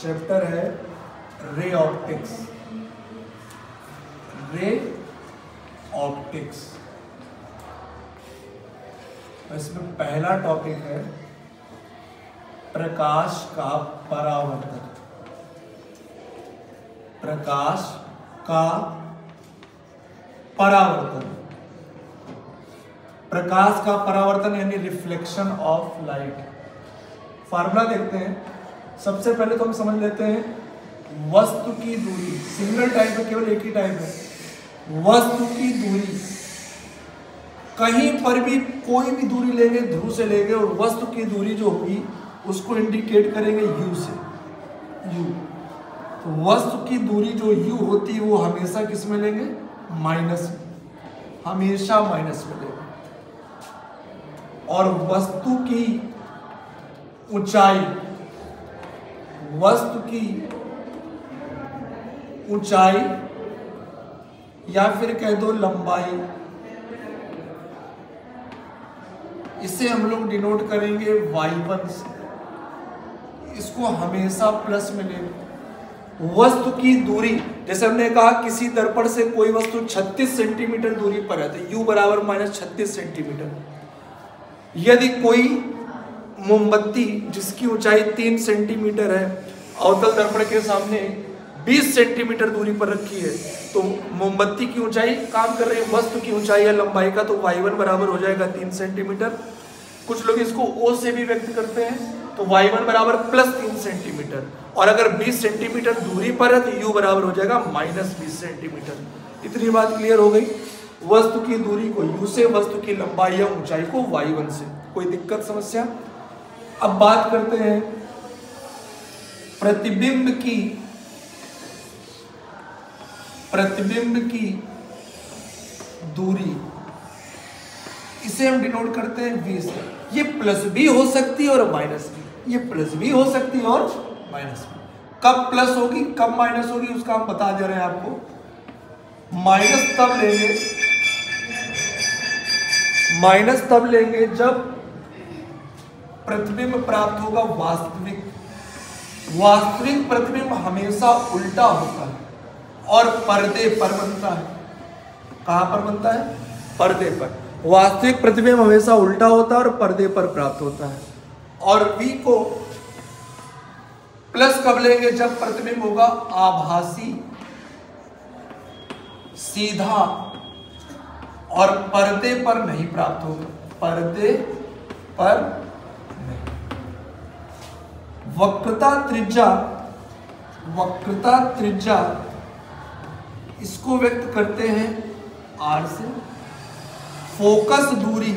Chapter है ray optics. Ray optics, इसमें पहला टॉपिक है प्रकाश का परावर्तन। प्रकाश का परावर्तन, प्रकाश का परावर्तन यानी रिफ्लेक्शन ऑफ लाइट। फार्मूला देखते हैं। सबसे पहले तो हम समझ लेते हैं वस्तु की दूरी। सिंगल टाइप है, केवल एक ही टाइप है। वस्तु की दूरी, कहीं पर भी कोई भी दूरी लेंगे, ध्रुव से लेंगे, और वस्तु की दूरी जो होगी उसको इंडिकेट करेंगे यू से। यू, तो वस्तु की दूरी जो यू होती है वो हमेशा किस में लेंगे? माइनस में, हमेशा माइनस में लेंगे। और वस्तु की ऊंचाई, वस्तु की ऊंचाई या फिर कह दो लंबाई, इसे हम लोग डिनोट करेंगे y1 से। इसको हमेशा प्लस में लेंगे। वस्तु की दूरी, जैसे हमने कहा किसी दर्पण से कोई वस्तु 36 सेंटीमीटर दूरी पर है तो u बराबर -36 सेंटीमीटर। यदि कोई मोमबत्ती जिसकी ऊंचाई 3 सेंटीमीटर है अवतल दर्पण के सामने 20 सेंटीमीटर दूरी पर रखी है, तो मोमबत्ती की ऊंचाई काम कर रही है वस्तु की ऊंचाई या लंबाई का, तो y1 बराबर हो जाएगा 3 सेंटीमीटर। कुछ लोग इसको o से भी व्यक्त करते हैं, तो y1 बराबर +3 सेंटीमीटर। और अगर 20 सेंटीमीटर दूरी पर है तो u बराबर हो जाएगा -20 सेंटीमीटर। इतनी बात क्लियर हो गई। वस्तु की दूरी को u से, वस्तु की लंबाई या ऊंचाई को y1 से। कोई दिक्कत समस्या? अब बात करते हैं प्रतिबिंब की दूरी। इसे हम डिनोट करते हैं v से। ये प्लस भी हो सकती है और माइनस भी, ये प्लस भी हो सकती है और माइनस भी। कब प्लस होगी कब माइनस होगी उसका हम बता दे रहे हैं आपको। माइनस तब लेंगे जब प्रतिबिंब प्राप्त होगा वास्तविक। वास्तविक प्रतिबिंब हमेशा उल्टा होता है और पर्दे पर बनता है। कहां पर बनता है? पर्दे पर। वास्तविक प्रतिबिंब हमेशा उल्टा होता है और पर्दे पर प्राप्त होता है। और v को प्लस कब लेंगे? जब प्रतिबिंब होगा आभासी, सीधा और पर्दे पर नहीं प्राप्त होगा। पर्दे पर नहीं। वक्रता त्रिज्या इसको व्यक्त करते हैं r से। फोकस दूरी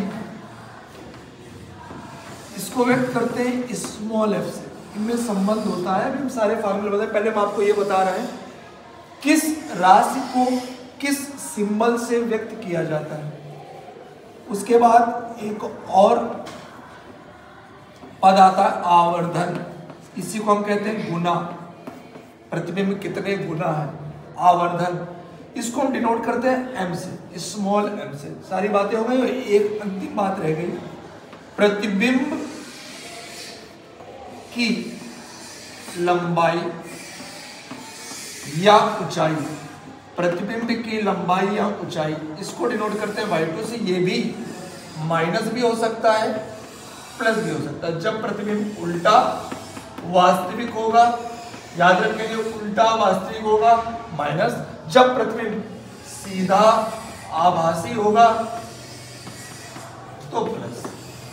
इसको व्यक्त करते हैं स्मॉल f से। इनमें संबंध होता है। अभी हम सारे फार्मूले बताए, पहले हम आपको ये बता रहे हैं किस राशि को किस सिंबल से व्यक्त किया जाता है। उसके बाद एक और पद आता है आवर्धन। इसी को हम कहते हैं गुना। प्रतिबिंब कितने गुना है, आवर्धन। इसको हम डिनोट करते हैं m से, स्मॉल m से। सारी बातें हो गई। एक अंतिम बात रह गई, प्रतिबिंब की लंबाई या ऊंचाई। प्रतिबिंब की लंबाई या ऊंचाई इसको डिनोट करते हैं y2 से। ये भी माइनस भी हो सकता है, प्लस भी हो सकता है। जब प्रतिबिंब उल्टा वास्तविक होगा, याद रखेंगे उल्टा वास्तविक होगा माइनस। जब प्रतिबिंब सीधा आभासी होगा तो प्लस।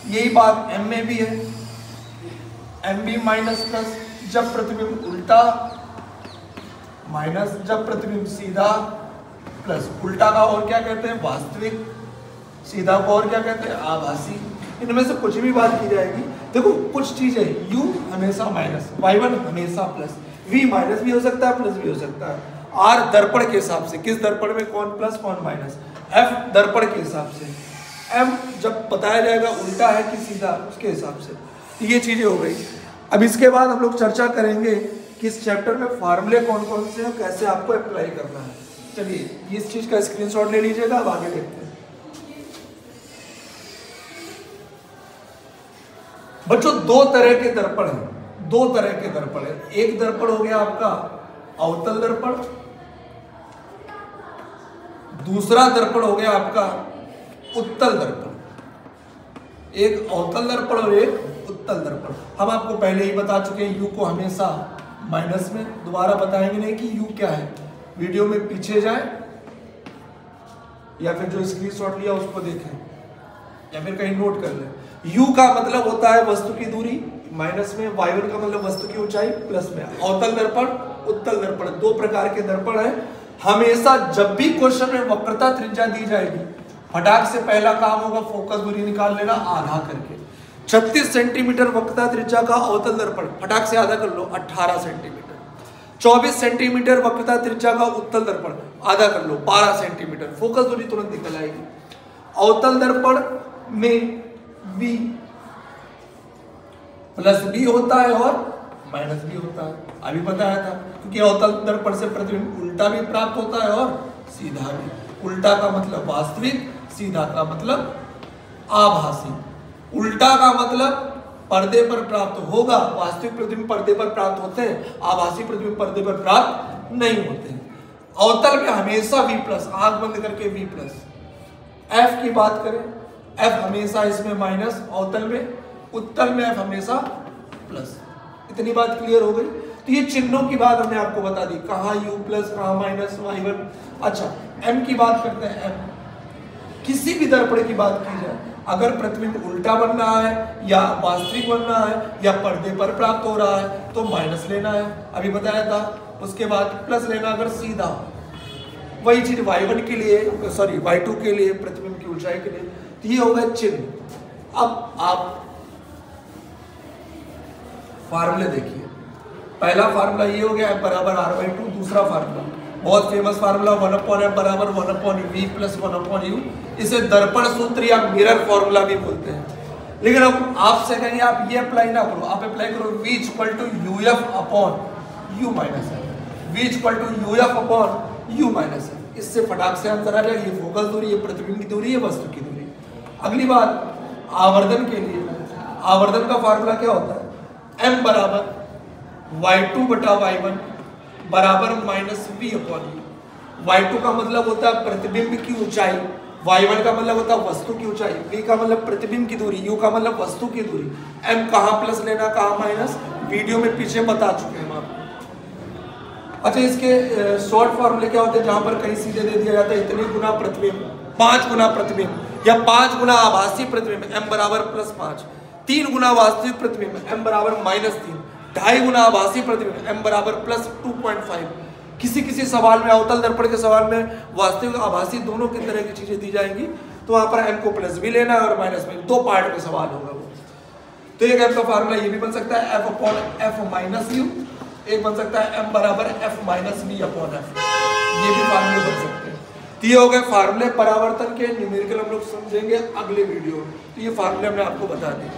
यही बात m में भी है, m भी माइनस प्लस। जब प्रतिबिंब उल्टा माइनस, जब प्रतिबिंब सीधा प्लस। उल्टा का और क्या कहते हैं? वास्तविक। सीधा को और क्या कहते हैं? आभासी। इनमें से कुछ भी बात की जाएगी। देखो कुछ चीजें u हमेशा माइनस, y1 हमेशा प्लस, v माइनस भी हो सकता है प्लस भी हो सकता है। r दर्पण के हिसाब से, किस दर्पण में कौन प्लस कौन माइनस, f दर्पण के हिसाब से, m जब बताया जाएगा उल्टा है कि सीधा उसके हिसाब से। ये चीजें हो गई। अब इसके बाद हम लोग चर्चा करेंगे कि इस चैप्टर में फार्मूले कौन कौन से हैं, कैसे आपको अप्लाई करना है। चलिए इस चीज का स्क्रीनशॉट ले लीजिएगा। अब आगे देखते हैं। बच्चों दो तरह के दर्पण हैं, दो तरह के दर्पण है। एक दर्पण हो गया आपका अवतल दर्पण, दूसरा दर्पण हो गया आपका उत्तल दर्पण। एक अवतल दर्पण और एक उत्तल दर्पण। हम आपको पहले ही बता चुके हैं, यू को हमेशा माइनस में, दोबारा बताएंगे नहीं कि यू क्या है। वीडियो में पीछे जाए या फिर जो स्क्रीनशॉट लिया उसको देखें या फिर कहीं नोट कर लें। यू का मतलब होता है वस्तु की दूरी माइनस में, y1 का मतलब वस्तु की ऊंचाई प्लस में। अवतल दर्पण, उत्तल दर्पण, दो प्रकार के दर्पण है। हमेशा जब भी क्वेश्चन में वक्रता त्रिज्या दी जाएगी, फटाक से पहला काम होगा फोकस दूरी निकाल लेना आधा करके। 36 सेंटीमीटर वक्रता त्रिज्या का अवतल दर्पण, फटाक से आधा कर लो 18 सेंटीमीटर। 24 सेंटीमीटर वक्रता त्रिज्या का उत्तल दर्पण, आधा कर लो 12 सेंटीमीटर। फोकस दूरी तुरंत निकल आएगी। अवतल दर्पण में v प्लस बी होता है और माइनस बी होता है, अभी बताया था। क्योंकि अवतल दर्पण से प्रतिबिंब उल्टा भी प्राप्त होता है और सीधा भी। उल्टा का मतलब वास्तविक, सीधा का मतलब आभासी। उल्टा का मतलब पर्दे पर प्राप्त होगा, वास्तविक प्रतिबिंब पर्दे पर प्राप्त होते हैं, आभासी प्रतिबिंब पर्दे पर प्राप्त नहीं होते हैं। अवतल में हमेशा v प्लस, आंख बंद करके v प्लस। f की बात करें, f हमेशा इसमें माइनस, अवतल में, उत्तल में f हमेशा प्लस। इतनी बात क्लियर हो गई। तो ये चिन्हों की बात हमने आपको बता दी, कहाँ u प्लस, कहाँ माइनस, y1। अच्छा, m की बात करते हैं। m किसी भी दर्पण की बात की जाए, अगर प्रतिबिंब उल्टा बन रहा है या वास्तविक बन रहा है या पर्दे पर प्राप्त हो रहा है तो माइनस लेना है, अभी बताया था। उसके बाद प्लस लेना अगर सीधा। वही चीज y1 के लिए, सॉरी y2 के लिए, प्रतिबिंब की ऊंचाई के लिए। तो ये होगा चिन्ह। अब आप फार्मूले देखिए। पहला फार्मूला ये हो गया f बराबर r/2। दूसरा फार्मूला बहुत फेमस फार्मूला 1/f बराबर 1/v प्लस 1/u। इसे दर्पण सूत्र या मिरर फॉर्मूला भी बोलते हैं। लेकिन अब आपसे कहेंगे आप ये अप्लाई ना करो, आप अप्लाई करो v equal to uf upon u minus f। v equal to uf upon u minus f। इससे फटाक से आंसर आ जाएगा। ये फोकस दूरी, ये प्रतिबिंब की दूरी, ये वस्तु की दूरी। अगली बात आवर्धन के लिए, आवर्धन का फार्मूला क्या होता है? m बराबर y2 बटा y1 बराबर minus v upon u। y2 का मतलब होता है प्रतिबिंब की ऊंचाई, y1 का मतलब होता है वस्तु की ऊंचाई, v का मतलब प्रतिबिंब की दूरी, u का मतलब वस्तु की दूरी। m कहाँ प्लस लेना, कहाँ माइनस, वीडियो में पीछे बता चुके हैं हम आपको। अच्छा, इसके शॉर्ट फॉर्मूले क्या होते हैं? जहां पर कहीं सीधे दे दिया जाता है इतने गुना प्रतिबिंब, 5 गुना प्रतिबिंब या 5 गुना आभासी प्रतिबिंब, m बराबर +5। 3 गुना वास्तविक प्रतिबिंब, m बराबर -3। 2.5 गुना आभासी प्रतिबिंब, m बराबर +2.5। किसी किसी सवाल में, अवतल दर्पण के सवाल में वास्तविक आभासी दोनों की तरह की चीजें दी जाएंगी, तो वहां पर m को प्लस भी लेना है और माइनस में, 2 पार्ट में सवाल होगा वो। तो एक m का फार्मूला ये भी बन सकता है f upon f minus u। एक बन सकता है m बराबर f minus v upon f। ये भी फार्मूले बन सकते हैं। तो ये हो गए फार्मूले परावर्तन के। न्यूमेरिकल हम लोग समझेंगे अगले वीडियो में। तो ये फार्मूले हमने आपको बता दिए।